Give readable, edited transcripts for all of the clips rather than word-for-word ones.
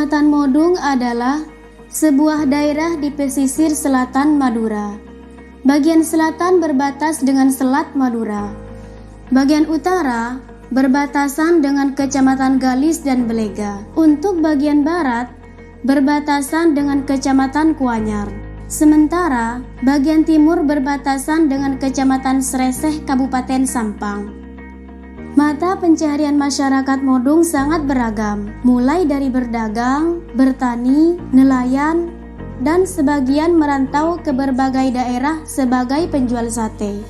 Kecamatan Modung adalah sebuah daerah di pesisir selatan Madura. Bagian selatan berbatas dengan Selat Madura. Bagian utara berbatasan dengan Kecamatan Galis dan Belega. Untuk bagian barat berbatasan dengan Kecamatan Kuanyar. Sementara bagian timur berbatasan dengan Kecamatan Sreseh, Kabupaten Sampang. Mata pencaharian masyarakat Modung sangat beragam, mulai dari berdagang, bertani, nelayan, dan sebagian merantau ke berbagai daerah sebagai penjual sate.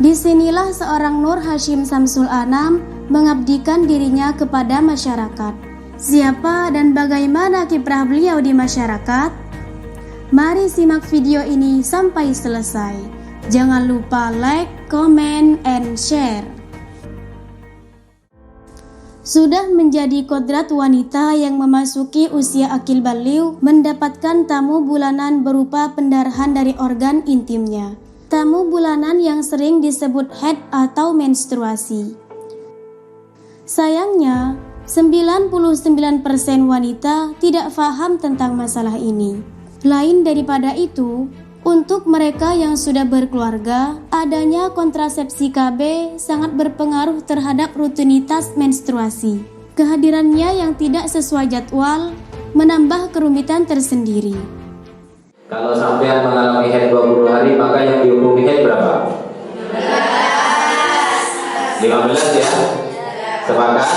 Disinilah seorang Nur Hashim Samsul Anam mengabdikan dirinya kepada masyarakat. Siapa dan bagaimana kiprah beliau di masyarakat? Mari simak video ini sampai selesai. Jangan lupa like, comment, and share. Sudah menjadi kodrat wanita yang memasuki usia akil baligh mendapatkan tamu bulanan berupa pendarahan dari organ intimnya. Tamu bulanan yang sering disebut haid atau menstruasi. Sayangnya, 99% wanita tidak paham tentang masalah ini. Lain daripada itu, untuk mereka yang sudah berkeluarga, adanya kontrasepsi KB sangat berpengaruh terhadap rutinitas menstruasi. Kehadirannya yang tidak sesuai jadwal menambah kerumitan tersendiri. Kalau sampean mengalami haid 20 hari, maka yang dihukumi haid berapa? 15 ya? Sepakat?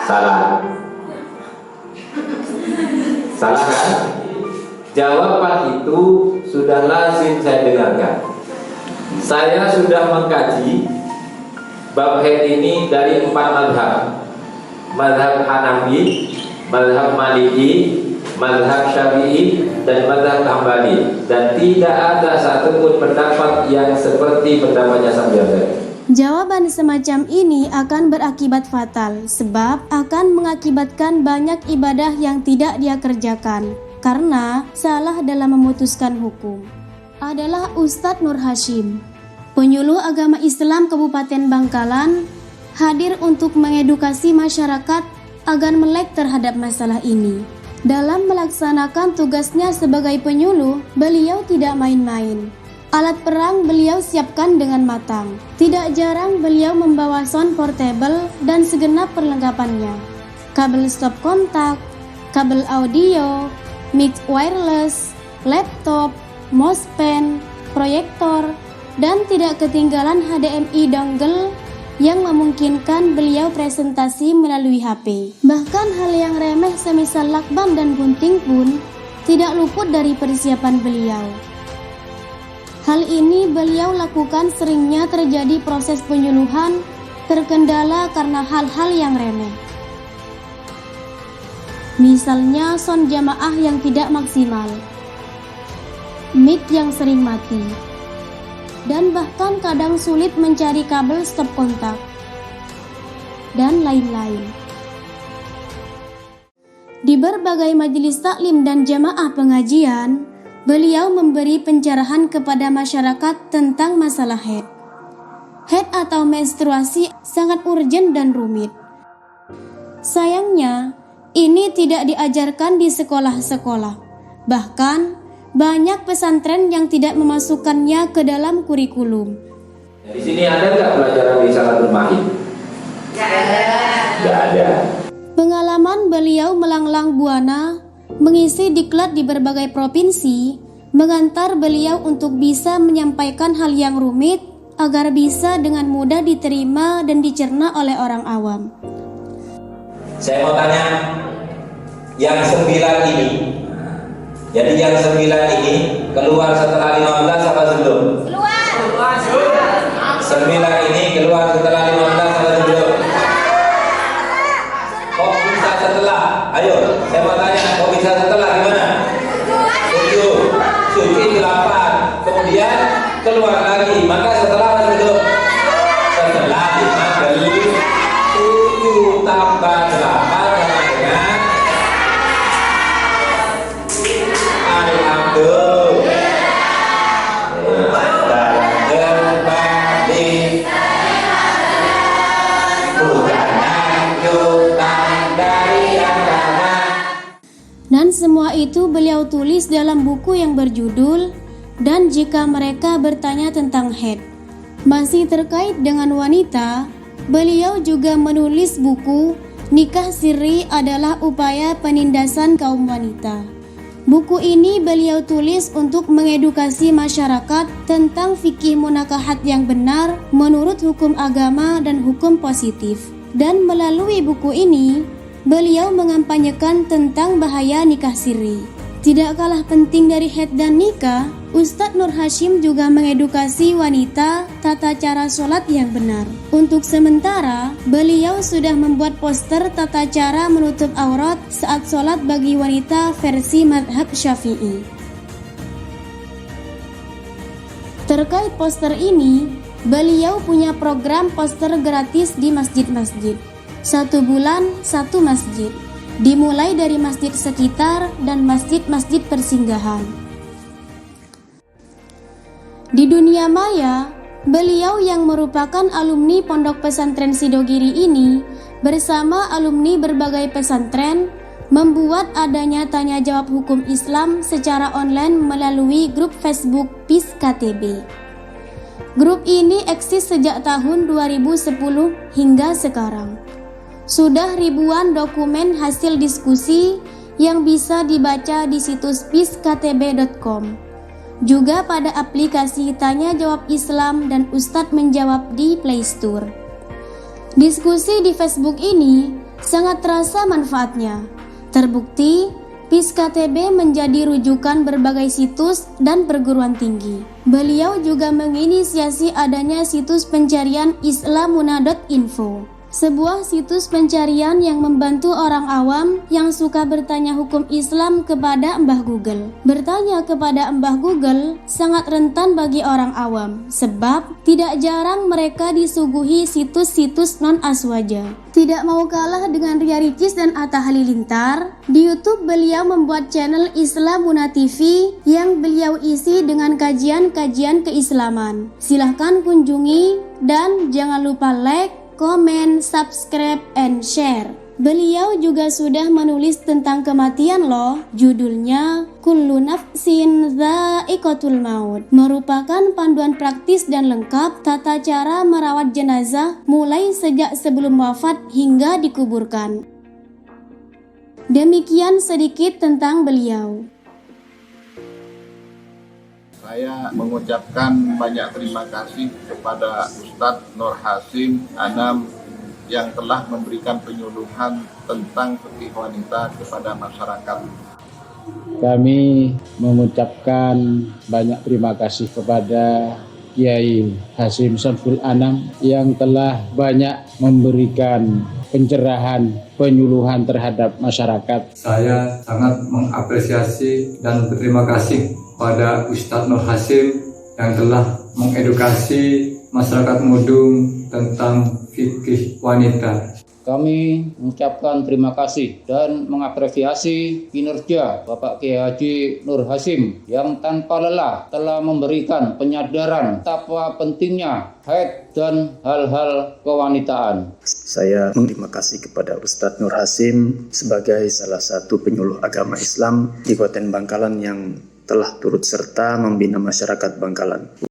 Salah. Salah kan? Jawaban itu sudah lazim saya dengarkan. Saya sudah mengkaji bab haid ini dari 4 mazhab. Mazhab Hanafi, mazhab Maliki, mazhab Syafi'i, dan mazhab Hambali. Dan tidak ada satupun pendapat yang seperti pendapatnya Sambiar. Jawaban semacam ini akan berakibat fatal, sebab akan mengakibatkan banyak ibadah yang tidak dia kerjakan karena salah dalam memutuskan hukum. Adalah Ustadz Nur Hashim, penyuluh agama Islam Kabupaten Bangkalan, hadir untuk mengedukasi masyarakat agar melek terhadap masalah ini. Dalam melaksanakan tugasnya sebagai penyuluh, beliau tidak main-main. Alat perang beliau siapkan dengan matang. Tidak jarang beliau membawa sound portable dan segenap perlengkapannya. Kabel stop kontak, kabel audio, mic wireless, laptop, mouse pen, proyektor, dan tidak ketinggalan HDMI dongle yang memungkinkan beliau presentasi melalui HP. Bahkan hal yang remeh semisal lakban dan gunting pun tidak luput dari persiapan beliau. Hal ini beliau lakukan seringnya terjadi proses penyuluhan terkendala karena hal-hal yang remeh. Misalnya sound jamaah yang tidak maksimal, mic yang sering mati, dan bahkan kadang sulit mencari kabel stop kontak, dan lain-lain. Di berbagai majelis taklim dan jamaah pengajian, beliau memberi pencerahan kepada masyarakat tentang masalah haid. Haid atau menstruasi sangat urgen dan rumit. Sayangnya, ini tidak diajarkan di sekolah-sekolah. Bahkan, banyak pesantren yang tidak memasukkannya ke dalam kurikulum. Di sini ada nggak pelajaran Risalatul Mahid? Nggak ada. Pengalaman beliau melanglang buana, mengisi diklat di berbagai provinsi, mengantar beliau untuk bisa menyampaikan hal yang rumit agar bisa dengan mudah diterima dan dicerna oleh orang awam. Saya mau tanya, yang 9 ini, jadi yang 9 ini keluar setelah 15 apa sebelum? Keluar. 9 ini keluar setelah 15 apa sebelum? Kok bisa setelah? Ayo, saya mau tanya, kok bisa setelah gimana? 7, suci 8, kemudian keluar lagi, maka setelah apa sebelum? Setelah 5 kali 7 tambah 8 sama dengan Alhamdulillah. Kembali semua itu beliau tulis dalam buku yang berjudul "Dan Jika Mereka Bertanya Tentang Haid". Masih terkait dengan wanita, beliau juga menulis buku "Nikah Sirri Adalah Upaya Penindasan Kaum Wanita". Buku ini beliau tulis untuk mengedukasi masyarakat tentang fikih munakahat yang benar menurut hukum agama dan hukum positif. Dan melalui buku ini, beliau mengampanyekan tentang bahaya nikah siri. Tidak kalah penting dari haid dan nikah, Ustadz Nur Hasyim juga mengedukasi wanita tata cara sholat yang benar. Untuk sementara, beliau sudah membuat poster tata cara menutup aurat saat sholat bagi wanita versi madhab Syafi'i. Terkait poster ini, beliau punya program poster gratis di masjid-masjid. 1 bulan 1 masjid, dimulai dari masjid sekitar dan masjid-masjid persinggahan. Di dunia maya, beliau yang merupakan alumni Pondok Pesantren Sidogiri ini bersama alumni berbagai pesantren membuat adanya tanya jawab hukum Islam secara online melalui grup Facebook PIS KTB. Grup ini eksis sejak tahun 2010 hingga sekarang. Sudah ribuan dokumen hasil diskusi yang bisa dibaca di situs piskatb.com. Juga pada aplikasi Tanya Jawab Islam dan Ustadz Menjawab di Play Store. Diskusi di Facebook ini sangat terasa manfaatnya. Terbukti, PIS-KTB menjadi rujukan berbagai situs dan perguruan tinggi. Beliau juga menginisiasi adanya situs pencarian islamuna.info. Sebuah situs pencarian yang membantu orang awam yang suka bertanya hukum Islam kepada Mbah Google. Bertanya kepada Mbah Google sangat rentan bagi orang awam, sebab tidak jarang mereka disuguhi situs-situs non-aswaja. Tidak mau kalah dengan Ria Ricis dan Atta Halilintar, di YouTube beliau membuat channel Islamuna TV yang beliau isi dengan kajian-kajian keislaman. Silahkan kunjungi dan jangan lupa like, komen, subscribe, and share. Beliau juga sudah menulis tentang kematian loh. Judulnya Kullu Nafsin Dha'iqatul Maut, merupakan panduan praktis dan lengkap tata cara merawat jenazah mulai sejak sebelum wafat hingga dikuburkan. Demikian sedikit tentang beliau. Saya mengucapkan banyak terima kasih kepada Ustadz Nur Hasyim Anam yang telah memberikan penyuluhan tentang fikih wanita kepada masyarakat. Kami mengucapkan banyak terima kasih kepada Kiai Hasyim Samsul Anam yang telah banyak memberikan pencerahan, penyuluhan terhadap masyarakat. Saya sangat mengapresiasi dan berterima kasih pada Ustadz Nur Hasyim yang telah mengedukasi masyarakat Mudung tentang fikih wanita. Kami mengucapkan terima kasih dan mengapresiasi kinerja Bapak Kiai Haji Nur Hasyim yang tanpa lelah telah memberikan penyadaran betapa pentingnya haid dan hal-hal kewanitaan. Saya berterima kasih kepada Ustadz Nur Hasyim sebagai salah satu penyuluh agama Islam di Kabupaten Bangkalan yang telah turut serta membina masyarakat Bangkalan.